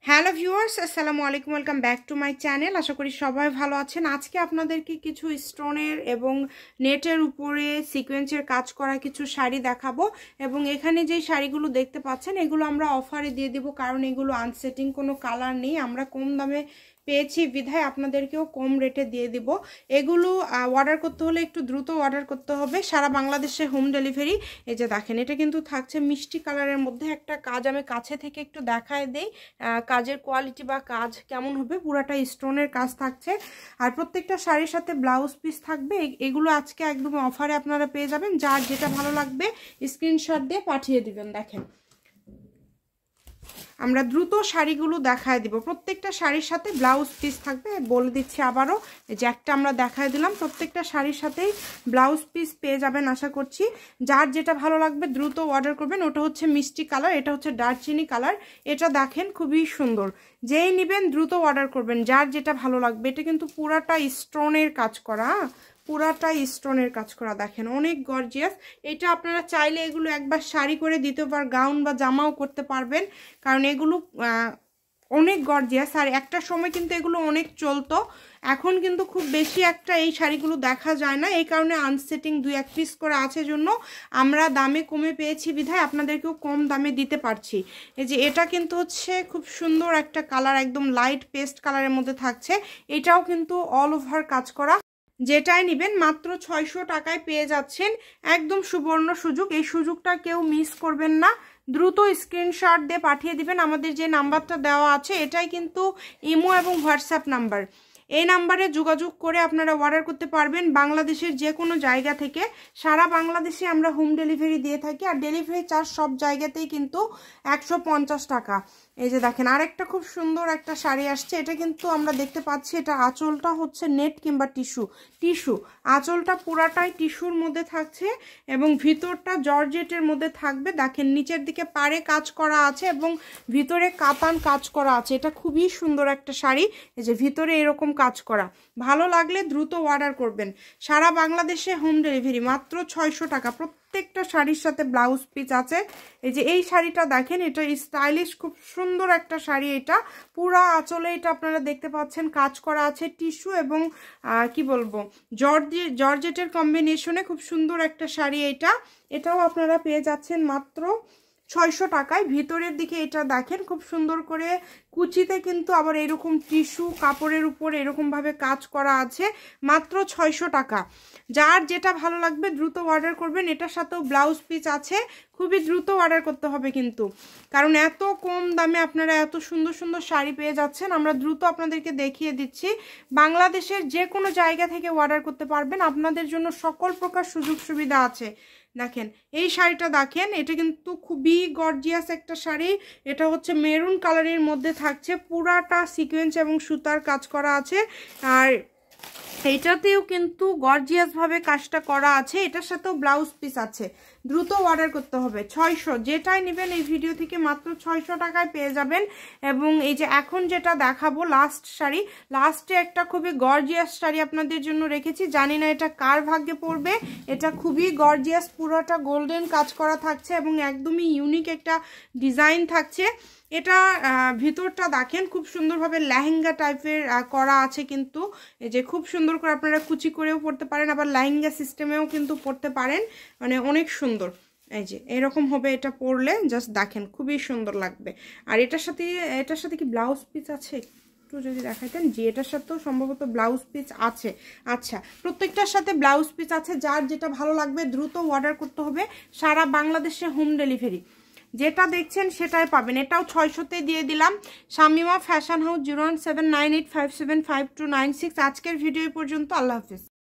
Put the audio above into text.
Hello viewers, আসসালামু আলাইকুম। Welcome back to my channel. আশা করি সবাই ভালো আছেন। আজকে আপনাদেরকে কিছু স্টোনের এবং নেটের উপরে সিকোয়েন্সের কাজ করা কিছু শাড়ি দেখাবো এবং এখানে যে শাড়িগুলো দেখতে পাচ্ছেন এগুলো আমরা অফারে দিয়ে দিব, কারণ এগুলো আনসেটিং কোনো কালার নেই। আমরা কম দামে পেয়েছি বিধায় আপনাদেরকেও কম রেটে দিয়ে দিব। এগুলো অর্ডার করতে হলে একটু দ্রুত অর্ডার করতে হবে, সারা বাংলাদেশে হোম ডেলিভারি। এই যে দেখেন, এটা কিন্তু থাকছে মিষ্টি কালারের মধ্যে একটা কাজ। আমি কাছে থেকে একটু দেখায় দেই কাজের কোয়ালিটি বা কাজ কেমন হবে। পুরাটা স্টোনের কাজ থাকছে আর প্রত্যেকটা শাড়ির সাথে ব্লাউজ পিস থাকবে। এগুলো আজকে একদম অফারে আপনারা পেয়ে যাবেন। যার যেটা ভালো লাগবে স্ক্রিনশট দিয়ে পাঠিয়ে দিবেন। দেখেন, আমরা দ্রুত শাড়িগুলো দেখায় দিব। প্রত্যেকটা শাড়ির সাথে ব্লাউজ পিস থাকবে। বলে দিচ্ছি আবারও, যে একটা আমরা দেখায় দিলাম, প্রত্যেকটা শাড়ির সাথেই ব্লাউজ পিস পেয়ে যাবেন আশা করছি। যার যেটা ভালো লাগবে দ্রুত অর্ডার করবেন। ওটা হচ্ছে মিষ্টি কালার, এটা হচ্ছে দারচিনি কালার। এটা দেখেন খুবই সুন্দর। যেই নেবেন দ্রুত অর্ডার করবেন, যার যেটা ভালো লাগবে। এটা কিন্তু পুরাটা স্টোনের কাজ করা, পুরাটাই স্টোনের কাজ করা। দেখেন অনেক গর্জিয়াস। এটা আপনারা চাইলে এগুলো একবার শাড়ি করে দ্বিতীয়বার গাউন বা জামাও করতে পারবেন, কারণ এগুলো অনেক গর্জিয়াস। আর একটা সময় কিন্তু এগুলো অনেক চলতো, এখন কিন্তু খুব বেশি একটা এই শাড়িগুলো দেখা যায় না। এই কারণে আনসেটিং 2-1 পিস করে আছে জন্য আমরা দামে কমে পেয়েছি বিধায় আপনাদেরকেও কম দামে দিতে পারছি। এই যে এটা কিন্তু হচ্ছে খুব সুন্দর একটা কালার, একদম লাইট পেস্ট কালারের মধ্যে থাকছে। এটাও কিন্তু অল ওভার কাজ করা। যেটাই নেবেন মাত্র 600 টাকায় পেয়ে যাচ্ছেন। একদম সুবর্ণ সুযোগ, এই সুযোগটা কেউ মিস করবেন না। দ্রুত স্ক্রিনশট দিয়ে পাঠিয়ে দিবেন। আমাদের যে নাম্বারটা দেওয়া আছে এটাই কিন্তু ইমো এবং হোয়াটসঅ্যাপ নাম্বার। এই নাম্বারে যোগাযোগ করে আপনারা অর্ডার করতে পারবেন বাংলাদেশের যে কোনো জায়গা থেকে। সারা বাংলাদেশে আমরা হোম ডেলিভারি দিয়ে থাকি, আর ডেলিভারি চার্জ সব জায়গাতেই কিন্তু 150 টাকা। এই যে দেখেন, আরেকটা খুব সুন্দর একটা শাড়ি আসছে। এটা কিন্তু আমরা দেখতে পাচ্ছি এটা আঁচলটা হচ্ছে নেট কিংবা টিস্যু। আঁচলটা পুরাটাই টিস্যুর মধ্যে থাকছে এবং ভিতরটা জর্জেটের মধ্যে থাকবে। দেখেন নিচের দিকে পাড়ে কাজ করা আছে এবং ভিতরে কাতান কাজ করা আছে। এটা খুবই সুন্দর একটা শাড়ি। এই যে ভিতরে এরকম কাজ করা। ভালো লাগলে দ্রুত অর্ডার করবেন। সারা বাংলাদেশে হোম ডেলিভারি মাত্র 600 টাকা। প্রত্যেকটা শাড়ির সাথে ব্লাউজ পিস আছে। এই যে এই শাড়িটা দেখেন, এটা স্টাইলিশ খুব সুন্দর একটা শাড়ি। এটা পুরা আঁচলে এটা আপনারা দেখতে পাচ্ছেন কাজ করা আছে টিস্যু এবং কি বলবো জর্জেটের কম্বিনেশনে খুব সুন্দর একটা শাড়ি। এটাও আপনারা পেয়ে যাচ্ছেন মাত্র 600 টাকায়। ভিতরের দিকে এটা দেখেন খুব সুন্দর করে কুচিতে কিন্তু আবার এরকম টিস্যু কাপড়ের উপর এরকম ভাবে কাজ করা আছে। মাত্র 600 টাকা। যার যেটা ভালো লাগবে দ্রুত অর্ডার করবেন। এটার সাথেও ব্লাউজ পিস আছে। খুবই দ্রুত অর্ডার করতে হবে কিন্তু, কারণ এত কম দামে আপনারা এত সুন্দর সুন্দর শাড়ি পেয়ে যাচ্ছেন। আমরা দ্রুত আপনাদেরকে দেখিয়ে দিচ্ছি। বাংলাদেশের যে কোনো জায়গা থেকে অর্ডার করতে পারবেন, আপনাদের জন্য সকল প্রকার সুযোগ সুবিধা আছে। দেখেন এই শাড়িটা দেখেন, এটা কিন্তু খুবই গর্জিয়াস একটা শাড়ি। এটা হচ্ছে মেরুন কালারের মধ্যে থাকছে, পুরাটা সিকোয়েন্স এবং সুতার কাজ করা আছে। আর এইটাতেও কিন্তু গর্জিয়াস ভাবে কাজটা করা আছে। এটার সাথেও ব্লাউজ পিস আছে। দ্রুত অর্ডার করতে হবে। 600, যেটাই নেবেন এই ভিডিও থেকে মাত্র 600 টাকায় পেয়ে যাবেন। এবং এই যে এখন যেটা দেখাবো লাস্ট শাড়ি, লাস্টে একটা খুবই গর্জিয়াস শাড়ি আপনাদের জন্য রেখেছি। জানি না এটা কার ভাগ্যে পড়বে। এটা খুবই গর্জিয়াস, পুরোটা গোল্ডেন কাজ করা থাকছে এবং একদমই ইউনিক একটা ডিজাইন থাকছে। এটা ভিতরটা দেখেন খুব সুন্দরভাবে লেহেঙ্গা টাইপের করা আছে কিন্তু। এই যে খুব সুন্দর করে আপনারা কুচি করেও পরতে পারেন, আবার লেহেঙ্গা সিস্টেমেও কিন্তু পরতে পারেন। মানে অনেক সুন্দর। এই যে এরকম হবে এটা পরলে, জাস্ট দেখেন খুবই সুন্দর লাগবে। আর এটার সাথে কি ব্লাউজ পিস আছে একটু যদি দেখাইতেন। যে এটার সাথেও সম্ভবত ব্লাউজ পিস আছে। আচ্ছা, প্রত্যেকটার সাথে ব্লাউজ পিস আছে। যার যেটা ভালো লাগবে দ্রুত অর্ডার করতে হবে। সারা বাংলাদেশে হোম ডেলিভারি। যেটা দেখছেন সেটাই পাবেন। এটাও 600-তে দিয়ে দিলাম। Shamima fashion house 01798575296। আজকের ভিডিও পর্যন্ত। আল্লাহ হাফিজ।